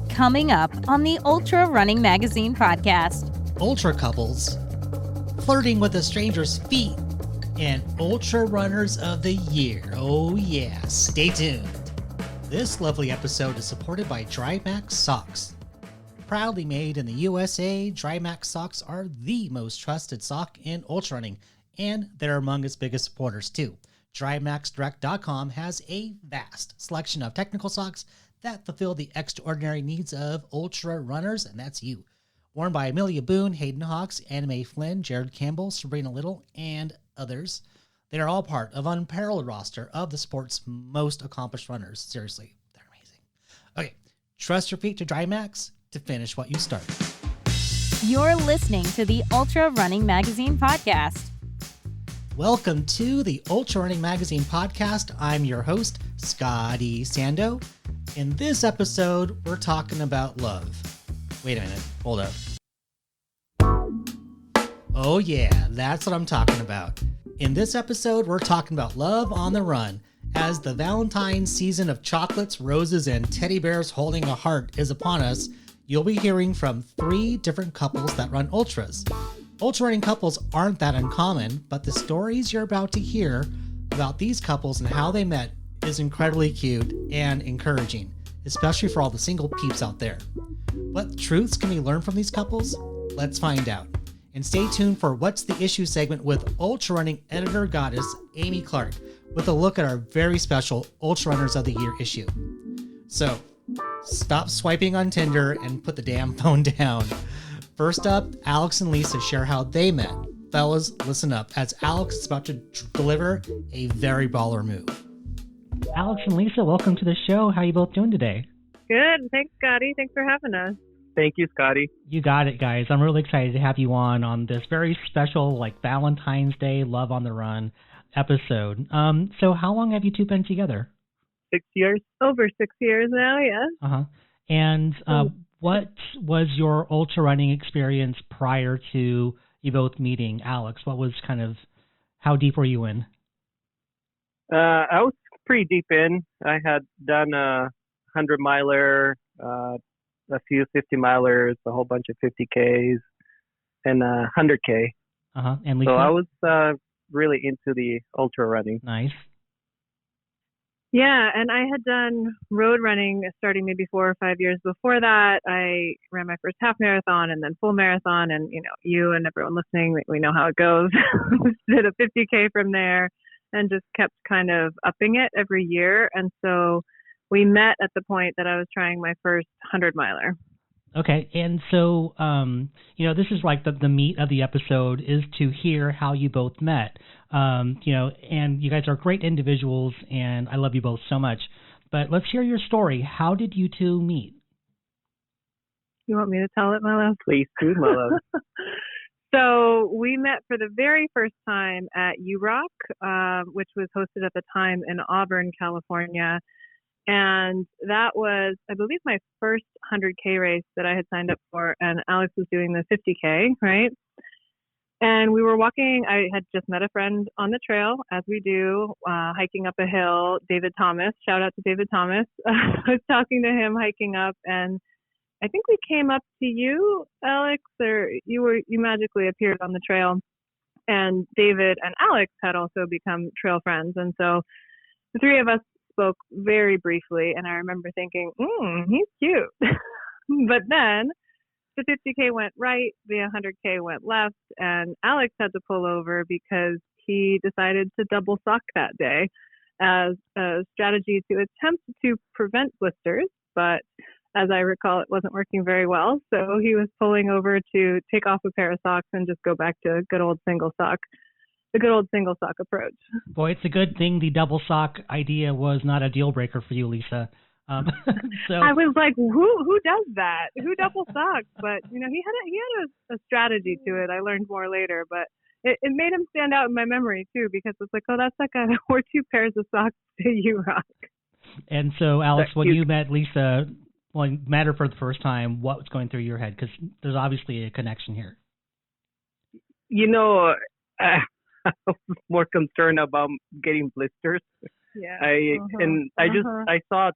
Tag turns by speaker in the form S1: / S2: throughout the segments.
S1: Coming up on the UltraRunning Magazine podcast.
S2: Ultra couples, flirting with a stranger's feet, and UltraRunners of the Year. Oh yeah, stay tuned. This lovely episode is supported by DryMax Socks. Proudly made in the USA, DryMax Socks are the most trusted sock in ultrarunning, and they're among its biggest supporters too. DryMaxDirect.com has a vast selection of technical socks that fulfill the extraordinary needs of ultra runners, and that's you. Worn by Amelia Boone, Hayden Hawks, Anna Mae Flynn, Jared Campbell, Sabrina Little, and others. They are all part of an unparalleled roster of the sport's most accomplished runners. Seriously, they're amazing. Okay, trust your feet to DryMax to finish what you start.
S1: You're listening to the UltraRunning Magazine podcast.
S2: Welcome to the UltraRunning Magazine podcast. I'm your host, Scotty Sando. In this episode, we're talking about love. Wait a minute, hold up. Oh yeah, that's what I'm talking about. In this episode, we're talking about love on the run. As the Valentine season of chocolates, roses, and teddy bears holding a heart is upon us, you'll be hearing from 3 different couples that run ultras. Ultra-running couples aren't that uncommon, but the stories you're about to hear about these couples and how they met is incredibly cute and encouraging, especially for all the single peeps out there. What truths can we learn from these couples? Let's find out. And stay tuned for What's the Issue segment with ultra-running editor goddess Amy Clark with a look at our very special UltraRunners of the Year issue. So, stop swiping on Tinder and put the damn phone down. First up, Alex and Lisa share how they met. Fellas, listen up, as Alex is about to deliver a very baller move.
S3: Alex and Lisa, welcome to the show. How are you both doing today?
S4: Good. Thanks, Scotty. Thanks for having us.
S5: Thank you, Scotty.
S3: You got it, guys. I'm really excited to have you on this very special, Valentine's Day Love on the Run episode. So how long have you two been together?
S5: 6 years.
S4: Over 6 years now, yes.
S3: Uh-huh. And what was your ultra running experience prior to you both meeting? Alex, what was how deep were you in?
S5: I was pretty deep in. I had done a 100-miler, a few 50-milers, a whole bunch of 50Ks, and a 100K.
S3: Uh-huh. And Lisa?
S5: So I was really into the ultra running.
S3: Nice.
S4: Yeah, and I had done road running starting maybe 4 or 5 years before that. I ran my first half marathon and then full marathon, and you and everyone listening, we know how it goes. Did a 50K from there and just kept kind of upping it every year. And so we met at the point that I was trying my first 100-miler.
S3: Okay, and so, this is the meat of the episode is to hear how you both met. And you guys are great individuals, and I love you both so much. But let's hear your story. How did you two meet?
S4: You want me to tell it, my love?
S5: Please do, my love.
S4: So we met for the very first time at UROY, which was hosted at the time in Auburn, California. And that was, I believe, my first 100K race that I had signed up for. And Alex was doing the 50K, right? And we were walking. I had just met a friend on the trail, as we do, hiking up a hill. David Thomas, shout out to David Thomas. I was talking to him hiking up, and I think we came up to you, Alex, or you magically appeared on the trail. And David and Alex had also become trail friends. And so the 3 of us spoke very briefly, and I remember thinking, he's cute. But then the 50K went right, the 100K went left, and Alex had to pull over because he decided to double sock that day as a strategy to attempt to prevent blisters. But as I recall, it wasn't working very well. So he was pulling over to take off a pair of socks and just go back to good old single sock. The good old single sock approach.
S3: Boy, it's a good thing the double sock idea was not a deal breaker for you, Lisa. So
S4: I was like, who does that? Who double socks? But he had a strategy to it. I learned more later, but it made him stand out in my memory too, because it's like, oh, that's that guy that wore 2 pairs of socks to UROY.
S3: And so, Alex, when you met Lisa, met her for the first time, what was going through your head? Because there's obviously a connection here.
S5: I was more concerned about getting blisters.
S4: Yeah.
S5: I saw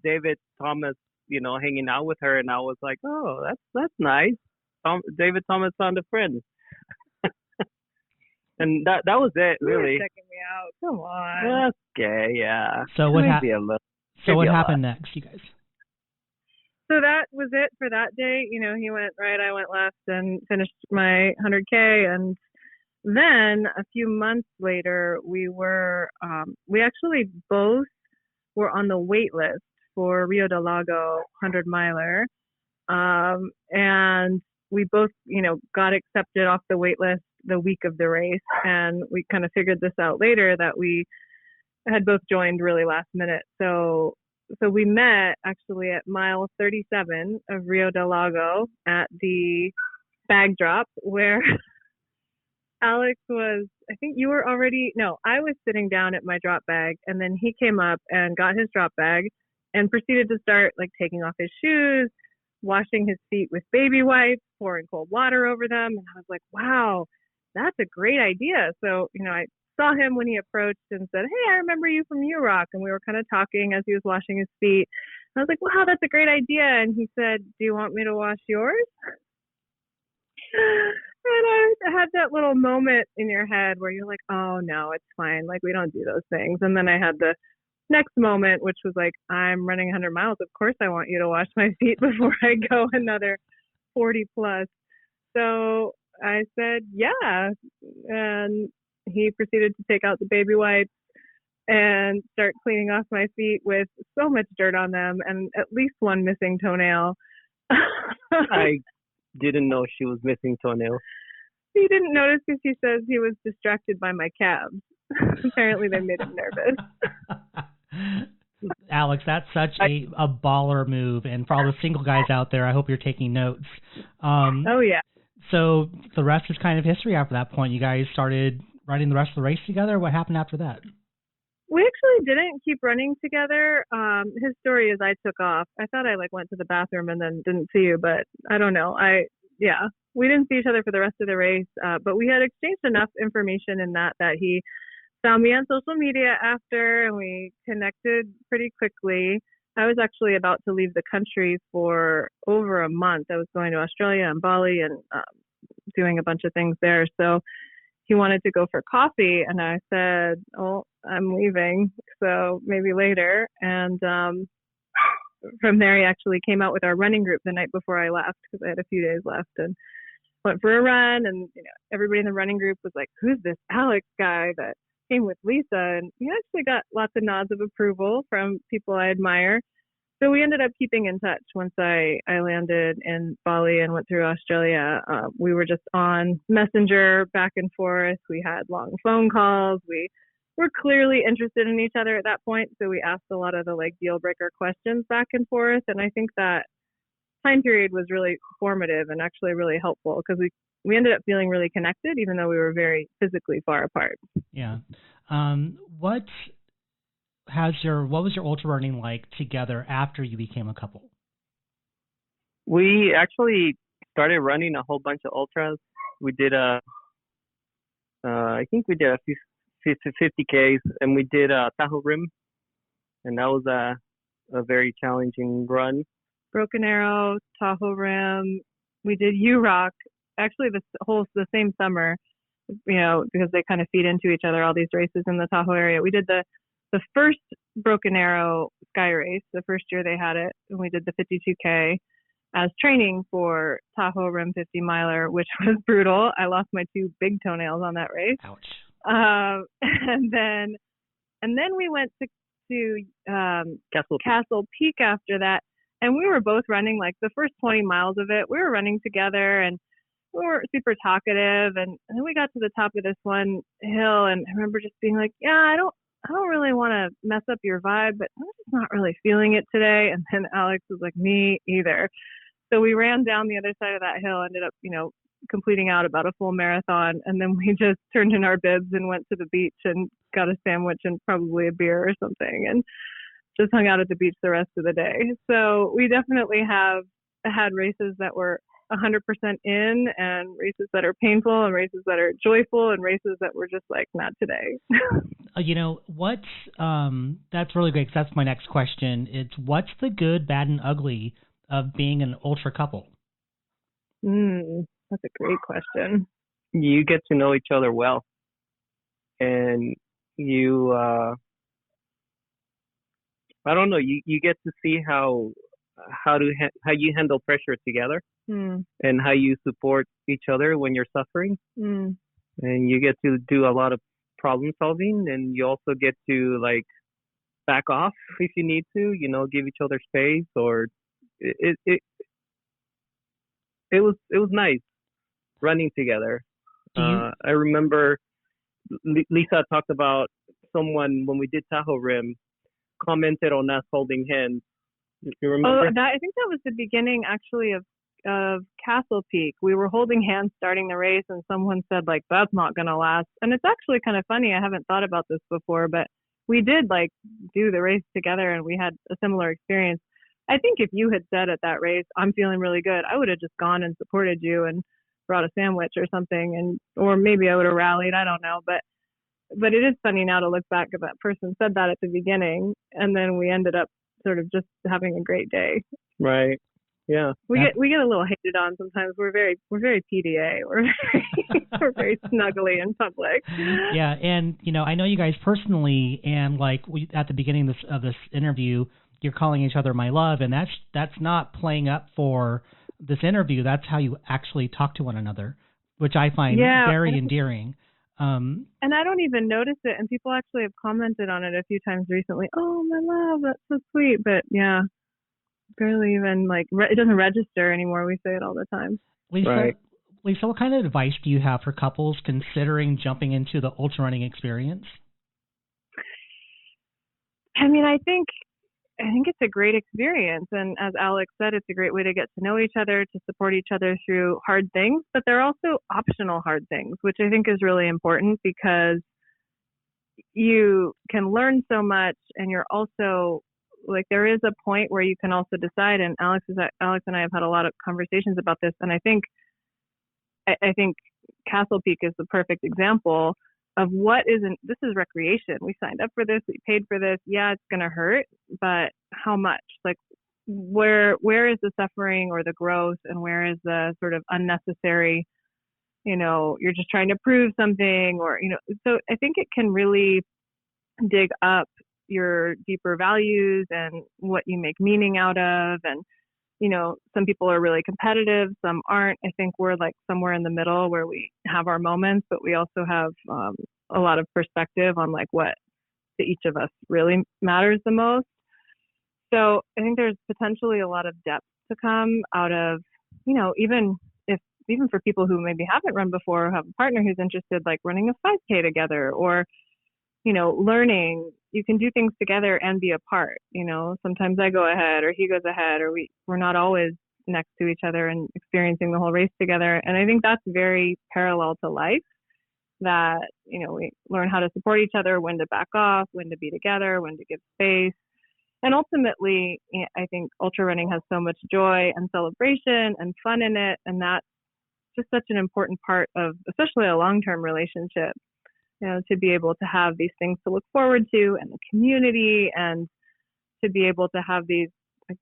S5: David Thomas hanging out with her, and I was like, oh, that's nice. David Thomas found a friend. And that was it, really.
S4: You were checking me out. Come on.
S5: Okay, yeah.
S3: So what
S5: Maybe
S3: what happened next, you guys?
S4: So that was it for that day. He went right, I went left, and finished my 100K. And then a few months later, we actually both were on the wait list for Rio de Lago 100 miler. And we both, got accepted off the wait list the week of the race. And we kind of figured this out later that we had both joined really last minute. So we met actually at mile 37 of Rio de Lago at the bag drop, where Alex was, I think you were already, no, I was sitting down at my drop bag, and then he came up and got his drop bag and proceeded to start like taking off his shoes, washing his feet with baby wipes, pouring cold water over them. And I was like, wow, that's a great idea. So, I saw him when he approached and said, hey, I remember you from UROY. And we were kind of talking as he was washing his feet. I was like, wow, that's a great idea. And he said, do you want me to wash yours? And I had that little moment in your head where you're like, oh, no, it's fine. Like, we don't do those things. And then I had the next moment, which was like, I'm running 100 miles. Of course, I want you to wash my feet before I go another 40 plus. So I said, yeah. And he proceeded to take out the baby wipes and start cleaning off my feet with so much dirt on them and at least one missing toenail.
S5: I didn't know she was missing toenails.
S4: He didn't notice because he says he was distracted by my calves. Apparently they made him nervous.
S3: Alex, that's such a baller move. And for all the single guys out there, I hope you're taking notes.
S4: Oh, yeah.
S3: So the rest is kind of history after that point. You guys started running the rest of the race together. What happened after that?
S4: We actually didn't keep running together. His story is I took off. I thought I went to the bathroom and then didn't see you, but I don't know. We didn't see each other for the rest of the race, but we had exchanged enough information in that he found me on social media after, and we connected pretty quickly. I was actually about to leave the country for over a month. I was going to Australia and Bali and doing a bunch of things there. So he wanted to go for coffee, and I said, oh, I'm leaving, so maybe later. And from there, he actually came out with our running group the night before I left, because I had a few days left, and went for a run. And everybody in the running group was like, who's this Alex guy that came with Lisa? And he actually got lots of nods of approval from people I admire. So we ended up keeping in touch once I landed in Bali and went through Australia. We were just on Messenger back and forth. We had long phone calls. We were clearly interested in each other at that point. So we asked a lot of the deal breaker questions back and forth. And I think that time period was really formative and actually really helpful, because we ended up feeling really connected, even though we were very physically far apart.
S3: Yeah. What was your ultra running like together after you became a couple?
S5: We actually started running a whole bunch of ultras. We did I think we did a few 50Ks, and we did Tahoe Rim, and that was a very challenging run.
S4: Broken Arrow, Tahoe Rim. We did UROY, actually the same summer, because they kind of feed into each other, all these races in the Tahoe area. We did the first Broken Arrow Sky Race, the first year they had it, and we did the 52K as training for Tahoe Rim 50 miler, which was brutal. I lost my 2 big toenails on that race.
S3: Ouch.
S4: And then we went to Castle Peak after that, and we were both running the first 20 miles of it. We were running together, and we were super talkative. And then we got to the top of this one hill, and I remember just being like, yeah, I don't really want to mess up your vibe, but I'm just not really feeling it today. And then Alex was like, me either. So we ran down the other side of that hill, ended up, completing out about a full marathon. And then we just turned in our bibs and went to the beach and got a sandwich and probably a beer or something, and just hung out at the beach the rest of the day. So we definitely have had races that were 100% in, and races that are painful, and races that are joyful, and races that were just like, not today.
S3: That's really great, 'cause that's my next question. It's what's the good, bad, and ugly of being an ultra couple?
S4: That's a great question.
S5: You get to know each other well, and you, I don't know, you get to see how you handle pressure together, and how you support each other when you're suffering, and you get to do a lot of problem solving, and you also get to like back off if you need to, give each other space, or it was nice running together. I remember Lisa talked about someone when we did Tahoe Rim commented on us holding hands. You remember?
S4: I think that was the beginning actually of Castle Peak. We were holding hands starting the race, and someone said like, that's not gonna last. And it's actually kind of funny. I haven't thought about this before, but we did like do the race together, and we had a similar experience. I think if you had said at that race, I'm feeling really good, I would have just gone and supported you and brought a sandwich or something, or maybe I would have rallied. I don't know, but it is funny now to look back if that person said that at the beginning, and then we ended up sort of just having a great day.
S5: Right. Yeah.
S4: We get a little hated on sometimes. We're very PDA. We're very snuggly in public.
S3: Yeah, and I know you guys personally, and like at the beginning of this interview, you're calling each other my love, and that's not playing up for this interview. That's how you actually talk to one another, which I find very endearing.
S4: And I don't even notice it, and people actually have commented on it a few times recently. Oh, my love, that's so sweet. But yeah, barely even it doesn't register anymore. We say it all the time.
S3: Lisa, what kind of advice do you have for couples considering jumping into the ultra running experience?
S4: I mean, I think it's a great experience, and as Alex said, it's a great way to get to know each other, to support each other through hard things. But there are also optional hard things, which I think is really important, because you can learn so much, and you're also there is a point where you can also decide. And Alex and I have had a lot of conversations about this, and I think Castle Peak is the perfect example of this is recreation. We signed up for this, we paid for this. Yeah, it's going to hurt, but how much? Where is the suffering or the growth, and where is the sort of unnecessary, you're just trying to prove something, or, so I think it can really dig up your deeper values and what you make meaning out of. And, some people are really competitive, some aren't. I think we're somewhere in the middle where we have our moments, but we also have a lot of perspective on what to each of us really matters the most. So I think there's potentially a lot of depth to come out of, even for people who maybe haven't run before, or have a partner who's interested, running a 5K together, or learning. You can do things together and be apart. Sometimes I go ahead, or he goes ahead, or we're not always next to each other and experiencing the whole race together. And I think that's very parallel to life, that, we learn how to support each other, when to back off, when to be together, when to give space. And ultimately, I think ultra running has so much joy and celebration and fun in it. And that's just such an important part of, especially a long-term relationship. To be able to have these things to look forward to, and the community, and to be able to have these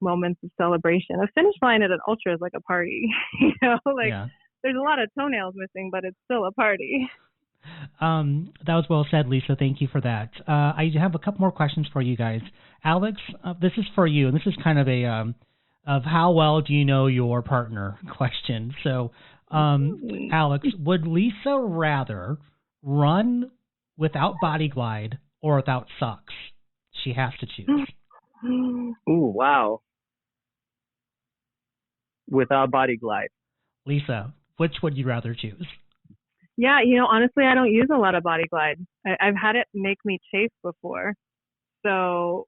S4: moments of celebration. A finish line at an ultra is like a party, There's a lot of toenails missing, but it's still a party.
S3: That was well said, Lisa. Thank you for that. I have a couple more questions for you guys. Alex, this is for you, and this is kind of a of how well do you know your partner question. So, Alex, would Lisa rather run without body glide or without socks? She has to choose.
S5: Ooh, wow. Without body glide.
S3: Lisa, which would you rather choose?
S4: Yeah, honestly, I don't use a lot of body glide. I've had it make me chafe before. So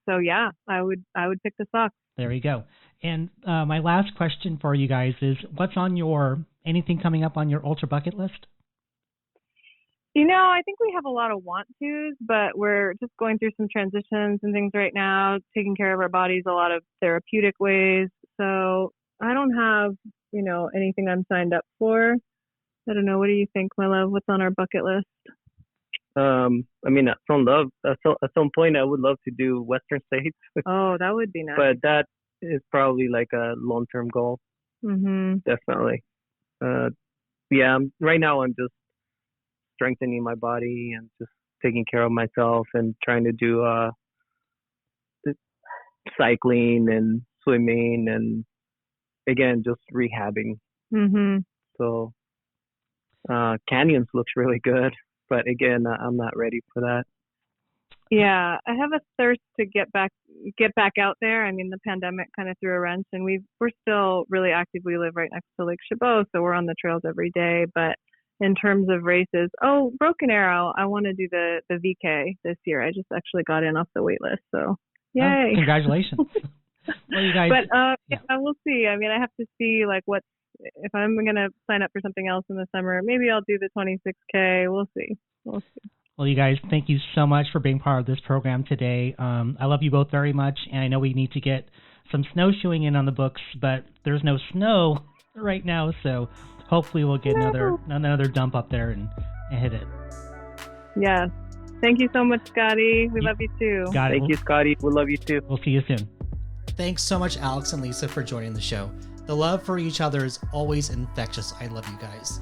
S4: yeah, I would pick the socks.
S3: There you go. And my last question for you guys is, what's on anything coming up on your ultra bucket list?
S4: I think we have a lot of want tos, but we're just going through some transitions and things right now, taking care of our bodies a lot of therapeutic ways. So I don't have, anything I'm signed up for. I don't know. What do you think, my love? What's on our bucket list?
S5: I mean, at some point, I would love to do Western states.
S4: Oh, that would be nice.
S5: But that is probably like a long-term goal.
S4: Mm-hmm.
S5: Definitely. Yeah. Right now, I'm just strengthening my body and just taking care of myself and trying to do cycling and swimming and again just rehabbing.
S4: Mm-hmm.
S5: So canyons looks really good, but again, I'm not ready for that.
S4: Yeah, I have a thirst to get back out there. I mean, the pandemic kind of threw a wrench, and we're still really active. We live right next to Lake Chabot, so we're on the trails every day. But in terms of races, Broken Arrow, I want to do the VK this year. I just actually got in off the wait list, so yay!
S3: Oh, congratulations. Well, you guys,
S4: but we'll see. I mean, I have to see like if I'm gonna sign up for something else in the summer. Maybe I'll do the 26K. We'll see.
S3: Well, you guys, thank you so much for being part of this program today. I love you both very much, and I know we need to get some snowshoeing in on the books, but there's no snow right now, so hopefully we'll get another dump up there and hit it.
S4: Yeah. Thank you so much, Scotty. We love you too.
S5: Thank you, Scotty. We love you too.
S3: We'll see you soon.
S2: Thanks so much, Alex and Lisa, for joining the show. The love for each other is always infectious. I love you guys.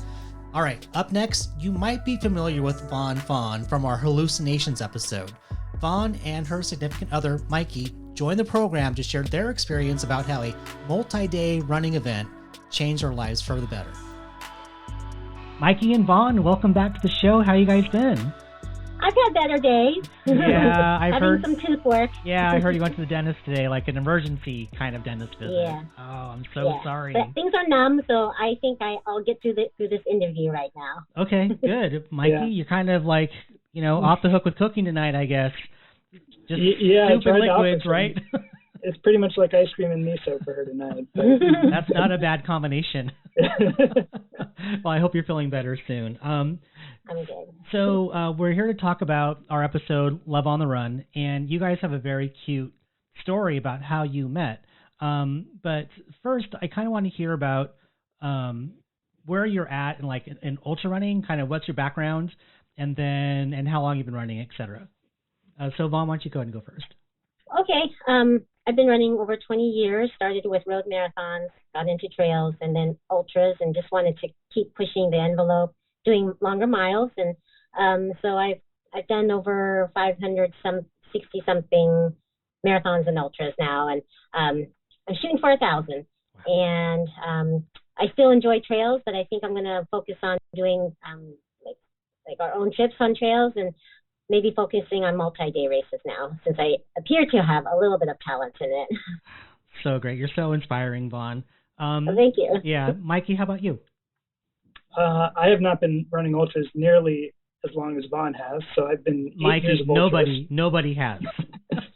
S2: All right, up next, you might be familiar with Vaughn Fawn from our Hallucinations episode. Vaughn and her significant other, Mikey, joined the program to share their experience about how a multi-day running event changed their lives for the better.
S3: Mikey and Vaughn, welcome back to the show. How you guys been?
S6: I've had better days.
S3: Yeah, I've heard
S6: some tooth work.
S3: Yeah, I heard you went to the dentist today, like an emergency kind of dentist visit.
S6: Yeah.
S3: Oh, I'm so sorry.
S6: But things are numb, so I think I'll get through this interview right now.
S3: Okay, good. Mikey, you're kind of like, off the hook with cooking tonight, I guess. Just soup and liquids, right?
S7: It's pretty much like ice cream and miso for her tonight. But
S3: that's not a bad combination. Well, I hope you're feeling better soon.
S6: I'm good.
S3: So we're here to talk about our episode, Love on the Run, and you guys have a very cute story about how you met. But first, I kind of want to hear about where you're at in ultra running, kind of what's your background, and how long you've been running, etc. So Vaughn, why don't you go ahead and go first?
S6: Okay. I've been running over 20 years, started with road marathons, got into trails, and then ultras, and just wanted to keep pushing the envelope, doing longer miles. And so I've done over 60 something marathons and ultras now, and I'm shooting for 1,000. And I still enjoy trails, but I think I'm going to focus on doing like our own trips on trails, and maybe focusing on multi-day races now, since I appear to have a little bit of talent in it.
S3: So great. You're so inspiring, Vaughn.
S6: Thank you.
S3: Yeah. Mikey, how about you?
S7: I have not been running ultras nearly as long as Vaughn has, so I've been 8 years of ultras.
S3: Nobody has.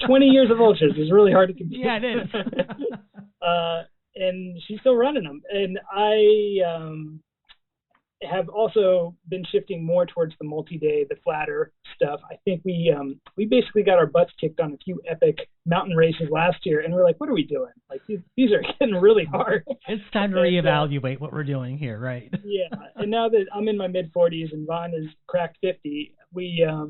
S7: 20 years of ultras is really hard to compete.
S3: Yeah, it is.
S7: And she's still running them. And I have also been shifting more towards the multi-day, the flatter stuff. I think we basically got our butts kicked on a few epic mountain races last year, and we're like, what are we doing? Like these are getting really hard.
S3: It's time to reevaluate what we're doing here, right?
S7: Yeah, and now that I'm in my mid-40s and Vaughn has cracked 50, we are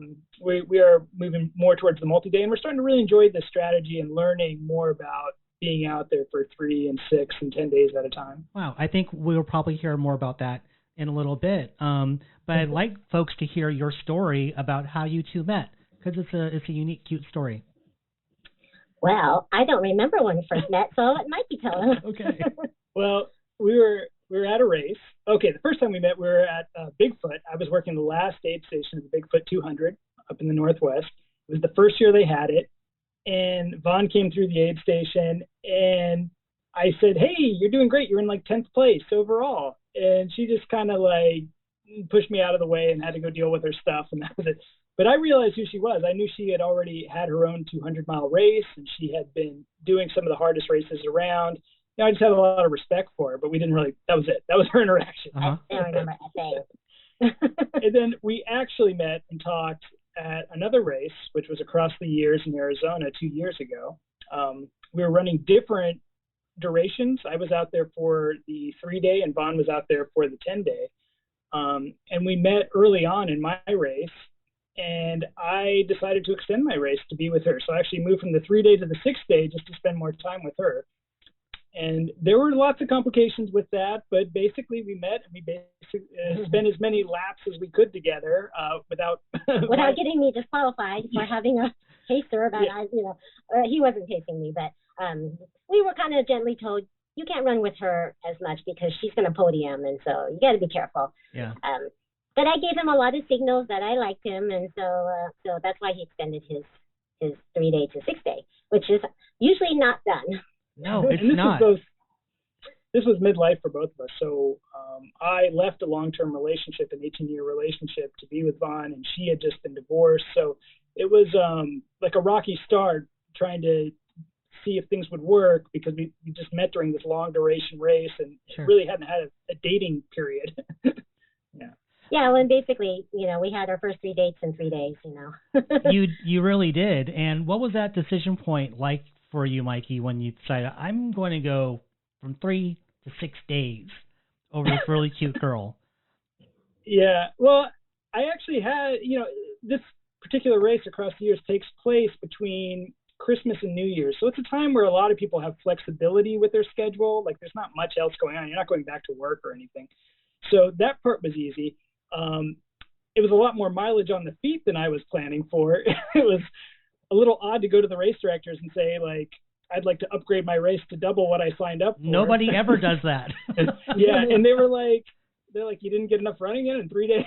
S7: moving more towards the multi-day, and we're starting to really enjoy the strategy and learning more about being out there for 3 and 6 and 10 days at a time.
S3: Wow, I think we'll probably hear more about that in a little bit. But I'd like folks to hear your story about how you two met, because it's a unique, cute story.
S6: Well, I don't remember when we first met, so I'll let Mikey tell us.
S3: Okay.
S7: Well, we were at a race. Okay, the first time we met, we were at Bigfoot. I was working the last aid station of the Bigfoot 200 up in the Northwest. It was the first year they had it, and Vaughn came through the aid station, and I said, hey, you're doing great. You're in like 10th place overall. And she just kind of like pushed me out of the way and had to go deal with her stuff, and that was it. But I realized who she was. I knew she had already had her own 200-mile race, and she had been doing some of the hardest races around. I just had a lot of respect for her, but we didn't really, that was it. That was her interaction.
S3: Uh-huh.
S6: I remember that thing.
S7: And then we actually met and talked at another race, which was across the years in Arizona 2 years ago. We were running different durations. I was out there for the 3-day and Vaughn was out there for the 10-day. And we met early on in my race, and I decided to extend my race to be with her. So I actually moved from the 3-day to the 6-day just to spend more time with her. And there were lots of complications with that, but basically we met and we basically spent as many laps as we could together without
S6: getting me disqualified for having a pacer. He wasn't pacing me, but we were kind of gently told, you can't run with her as much because she's going to podium, and so you got to be careful.
S3: Yeah.
S6: But I gave him a lot of signals that I liked him, and so that's why he extended his 3-day to 6-day, which is usually not done.
S3: No, it's not.
S7: This was midlife for both of us. So I left a long-term relationship, an 18-year relationship, to be with Vaughn, and she had just been divorced. So it was like a rocky start trying to see if things would work, because we just met during this long-duration race and really hadn't had a dating period.
S6: Yeah, well, and basically, we had our first 3 dates in 3 days,
S3: You really did. And what was that decision point like for you, Mikey, when you decided, I'm going to go from 3 to 6 days over this really cute girl?
S7: Yeah, well, I actually had, this particular race across the years takes place between Christmas and New Year's. So it's a time where a lot of people have flexibility with their schedule. Like, there's not much else going on. You're not going back to work or anything. So that part was easy. It was a lot more mileage on the feet than I was planning for. It was a little odd to go to the race directors and say, like, I'd like to upgrade my race to double what I signed up for.
S3: Nobody ever does that.
S7: Yeah, and they're like, you didn't get enough running in 3 days?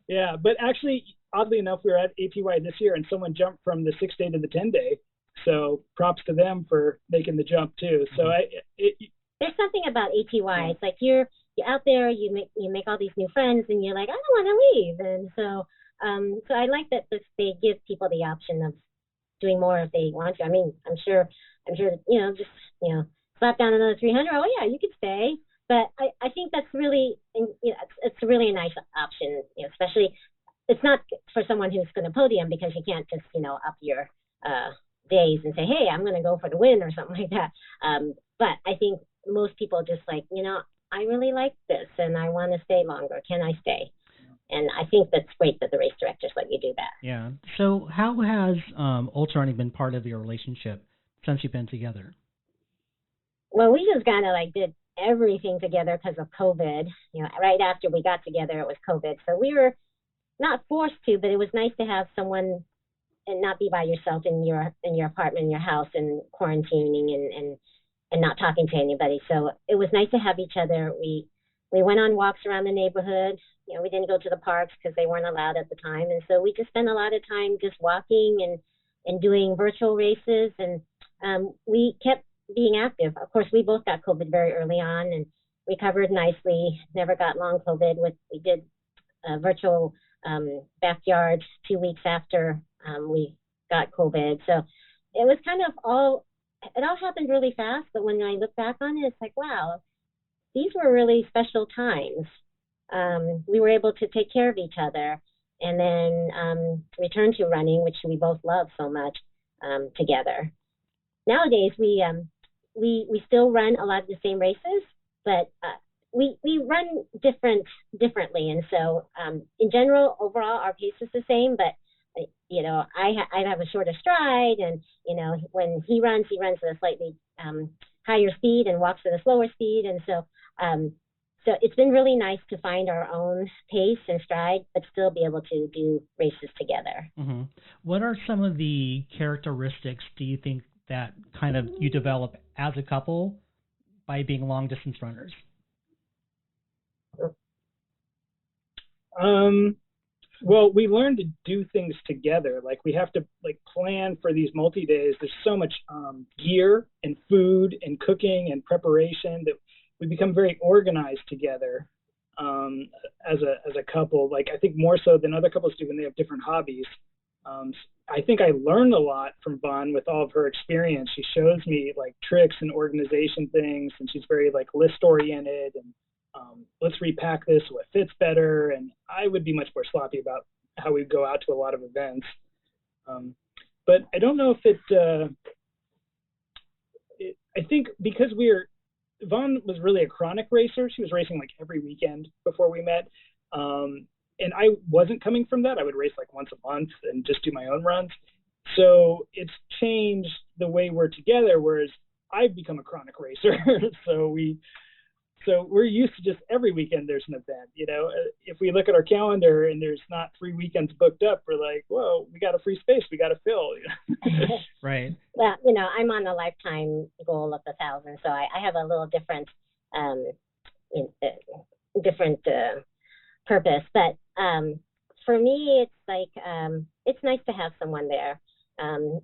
S7: Yeah, but actually, oddly enough, we were at ATY this year, and someone jumped from the 6-day to the 10-day. So props to them for making the jump, too. So
S6: there's something about ATY. It's like you're out there, you make all these new friends, and you're like, I don't want to leave. And so I like that they give people the option of doing more if they want to. I mean, I'm sure, slap down another 300. Oh yeah, you could stay. But I think that's really, it's really a nice option, especially it's not for someone who's going to podium, because you can't just, up your days and say, hey, I'm going to go for the win or something like that. But I think most people just like, I really like this and I want to stay longer. Can I stay? And I think that's great that the race directors let you do that.
S3: Yeah. So how has UltraRunning been part of your relationship since you've been together?
S6: Well, we just kind of did everything together because of COVID. Right after we got together, it was COVID. So we were not forced to, but it was nice to have someone and not be by yourself in your apartment, in your house, and quarantining and not talking to anybody. So it was nice to have each other. We went on walks around the neighborhood. We didn't go to the parks because they weren't allowed at the time. And so we just spent a lot of time just walking and doing virtual races. And we kept being active. Of course, we both got COVID very early on and recovered nicely, never got long COVID. We did virtual backyard 2 weeks after we got COVID. So it was kind of it all happened really fast. But when I look back on it, it's like, wow, these were really special times. We were able to take care of each other and then return to running, which we both love so much, together. Nowadays, we still run a lot of the same races, but we run differently. And so in general, overall, our pace is the same, but I have a shorter stride, and when he runs at a slightly higher speed and walks at a slower speed. And so it's been really nice to find our own pace and stride, but still be able to do races together.
S3: Mm-hmm. What are some of the characteristics, do you think, that kind of you develop as a couple by being long distance runners?
S7: Well, we learn to do things together. Like, we have to plan for these multi-days. There's so much gear and food and cooking and preparation that we become very organized together as a couple. I think more so than other couples do when they have different hobbies. I think I learned a lot from Vaughn with all of her experience. She shows me tricks and organization things, and she's very list oriented and let's repack this so it fits better. And I would be much more sloppy about how we go out to a lot of events. But I don't know if I think because Vaughn was really a chronic racer. She was racing like every weekend before we met. And I wasn't coming from that. I would race like once a month and just do my own runs. So it's changed the way we're together, whereas I've become a chronic racer. So we're used to just every weekend there's an event. If we look at our calendar and there's not 3 weekends booked up, we're like, whoa, we got a free space we got to fill.
S3: Right.
S6: Well, I'm on a lifetime goal of 1,000, so I have a little different purpose. But for me, it's like it's nice to have someone there.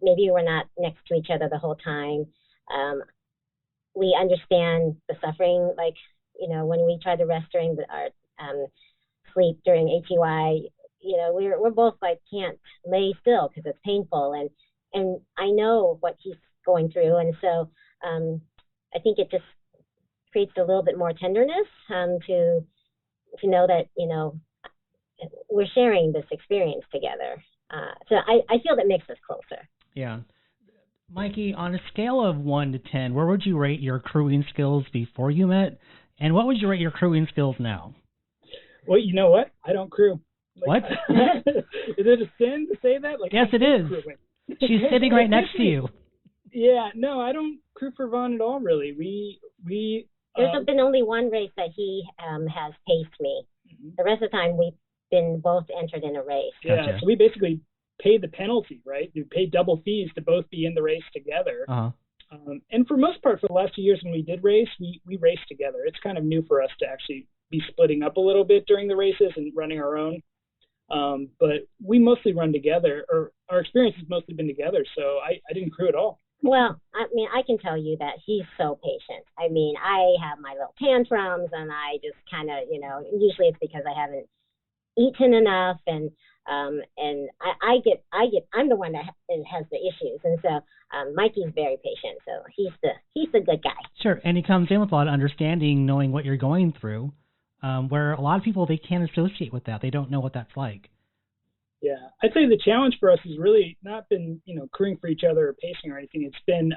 S6: Maybe we're not next to each other the whole time. We understand the suffering, like, when we try to rest during our sleep during ATY, we're both like can't lay still because it's painful, and I know what he's going through, and so I think it just creates a little bit more tenderness to know that we're sharing this experience together. So I feel that makes us closer.
S3: Yeah. Mikey, on a scale of 1 to 10, where would you rate your crewing skills before you met? And what would you rate your crewing skills now?
S7: Well, you know what? I don't crew.
S3: What?
S7: Is it a sin to say that?
S3: Yes, it is.
S7: Crewing.
S3: She's sitting right next to you.
S7: Yeah, no, I don't crew for Vaughn at all, really.
S6: There's been only one race that he has paced me. Mm-hmm. The rest of the time, we've been both entered in a race.
S7: Yeah, gotcha. So we basically pay the penalty, right? We pay double fees to both be in the race together.
S3: Uh-huh.
S7: And for most part, for the last 2 years when we did race, we raced together. It's kind of new for us to actually be splitting up a little bit during the races and running our own. But we mostly run together, or our experience has mostly been together, so I didn't crew at all.
S6: Well, I can tell you that he's so patient. I have my little tantrums, and I just kind of, usually it's because I haven't eaten enough, and I'm the one that has the issues, and so Mikey's very patient, so he's the good guy.
S3: Sure, and he comes in with a lot of understanding, knowing what you're going through, where a lot of people, they can't associate with that. They don't know what that's like.
S7: Yeah, I'd say the challenge for us has really not been, crewing for each other or pacing or anything. It's been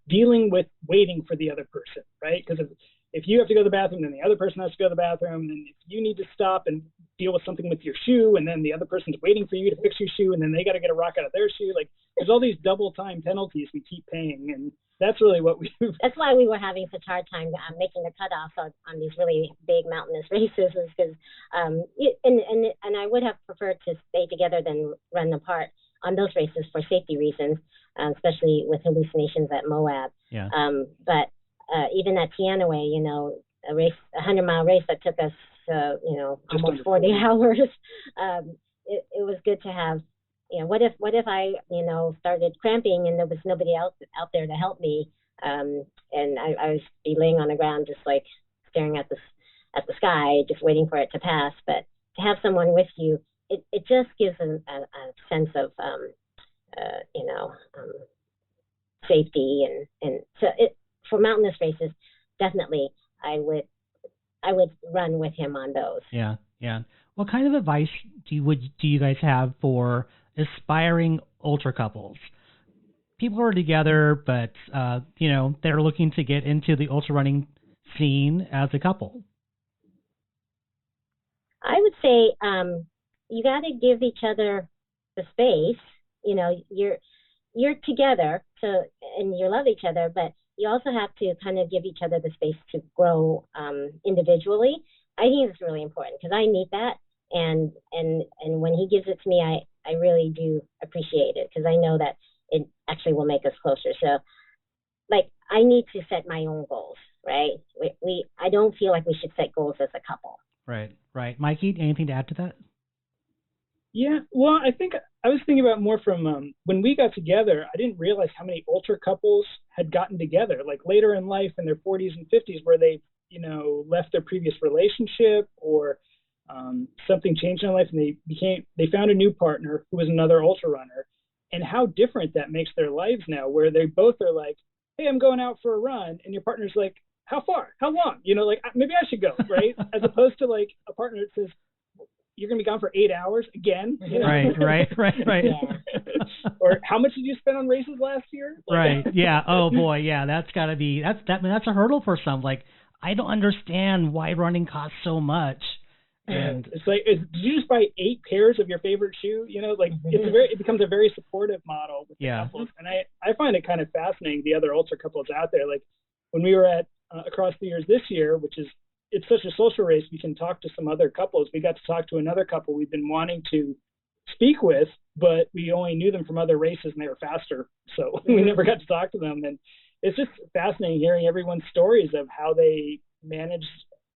S7: dealing with waiting for the other person, right? Because if you have to go to the bathroom, then the other person has to go to the bathroom, and then if you need to stop and deal with something with your shoe, and then the other person's waiting for you to fix your shoe, and then they got to get a rock out of their shoe. Like, there's all these double time penalties we keep paying, and that's really what
S6: That's why we were having such a hard time making the cutoffs on these really big mountainous races, is because and I would have preferred to stay together than run apart on those races for safety reasons, especially with hallucinations at Moab.
S3: Yeah.
S6: But even at Teanaway, a 100-mile race that took us, almost 40 hours. It was good to have, what if I, started cramping and there was nobody else out there to help me, and I was be laying on the ground just like staring at the sky, just waiting for it to pass. But to have someone with you, it just gives a sense of, safety, and so for mountainous races, definitely I would run with him on those.
S3: Yeah, yeah. What kind of advice do you guys have for aspiring ultra couples? People are together, but they're looking to get into the ultra running scene as a couple.
S6: I would say you got to give each other the space. You're together, and you love each other, but you also have to kind of give each other the space to grow individually. I think it's really important because I need that, and when he gives it to me, I really do appreciate it because I know that it actually will make us closer. So, like, I need to set my own goals, right? I don't feel like we should set goals as a couple.
S3: Right. Mikey, anything to add to that?
S7: Yeah, well, I think I was thinking about more from when we got together, I didn't realize how many ultra couples had gotten together, like later in life in their 40s and 50s, where they, left their previous relationship or something changed in their life, and they found a new partner who was another ultra runner, and how different that makes their lives now, where they both are like, hey, I'm going out for a run, and your partner's like, how far? How long? Like, maybe I should go, right? As opposed to like a partner that says, you're going to be gone for 8 hours again. You know?
S3: Right.
S6: Yeah.
S7: Or how much did you spend on races last year?
S3: Right. Yeah. Oh boy. Yeah. That's gotta be, that's a hurdle for some. Like, I don't understand why running costs so much. And
S7: it's like, did you just buy 8 pairs of your favorite shoe? You know, like it becomes a very supportive model with the couples. And I find it kind of fascinating, the other ultra couples out there. Like when we were at Across the Years this year, it's such a social race, we can talk to some other couples. We got to talk to another couple we've been wanting to speak with, but we only knew them from other races and they were faster. So we never got to talk to them. And it's just fascinating hearing everyone's stories of how they managed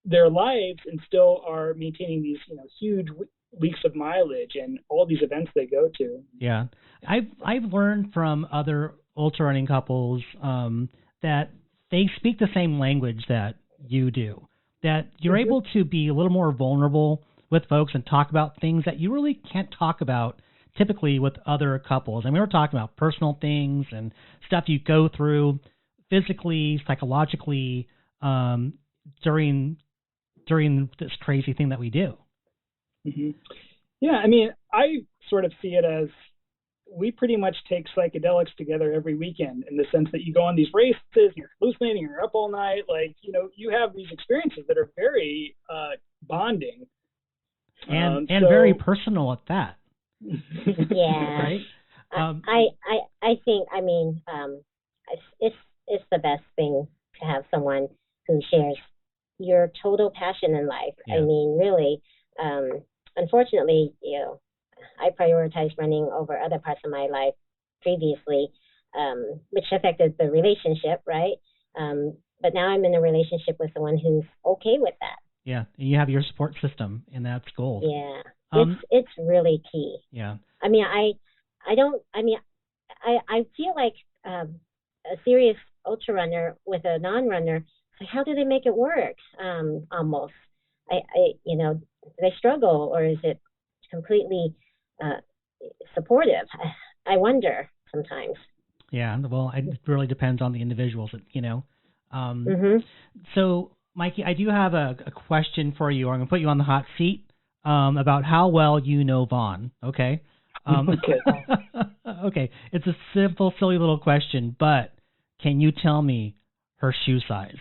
S7: their lives and still are maintaining these, huge weeks of mileage and all these events they go to.
S3: Yeah. I've learned from other ultra running couples that they speak the same language that you do, that you're able to be a little more vulnerable with folks and talk about things that you really can't talk about typically with other couples. I mean, we're talking about personal things and stuff you go through physically, psychologically, during this crazy thing that we do.
S7: Mm-hmm. Yeah, I mean, I sort of see it as we pretty much take psychedelics together every weekend, in the sense that you go on these races, you're hallucinating, you're up all night, you have these experiences that are very bonding.
S3: And very personal at that.
S6: Yeah.
S3: Right?
S6: I think, it's the best thing to have someone who shares your total passion in life. Yeah. I mean, really, unfortunately, I prioritized running over other parts of my life previously, which affected the relationship, right? But now I'm in a relationship with someone who's okay with that.
S3: Yeah, and you have your support system, and that's gold.
S6: Yeah, it's really key.
S3: Yeah.
S6: I mean, I feel like a serious ultra runner with a non-runner, like, how do they make it work? Almost, do they struggle, or is it completely supportive? I wonder sometimes.
S3: Yeah, well, it really depends on the individuals, So, Mikey, I do have a question for you. I'm going to put you on the hot seat about how well you know Vaughn, okay? Okay, it's a simple, silly little question, but can you tell me her shoe size?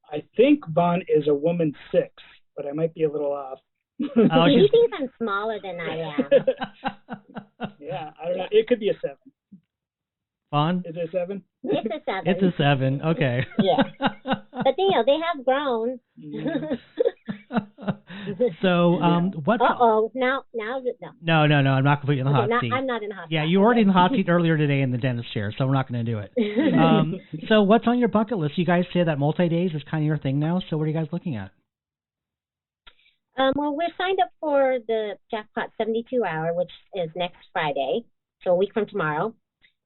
S7: I think Vaughn is a woman 6, but I might be a little off.
S6: He thinks I'm smaller than I am.
S7: Yeah, I don't know. It could be a 7.
S3: Vaughn?
S7: Is it a 7?
S6: It's a 7.
S3: It's a 7. Okay.
S6: Yeah, but they have grown.
S3: So, what's?
S6: Now, no.
S3: No. I'm not going to put you in the hot seat.
S6: I'm not in the hot seat.
S3: Yeah, you were already in the hot seat earlier today in the dentist chair, so we're not going to do it. So, what's on your bucket list? You guys say that multi-days is kind of your thing now. So, what are you guys looking at?
S6: Well, we're signed up for the Jackpot 72 Hour, which is next Friday, so a week from tomorrow.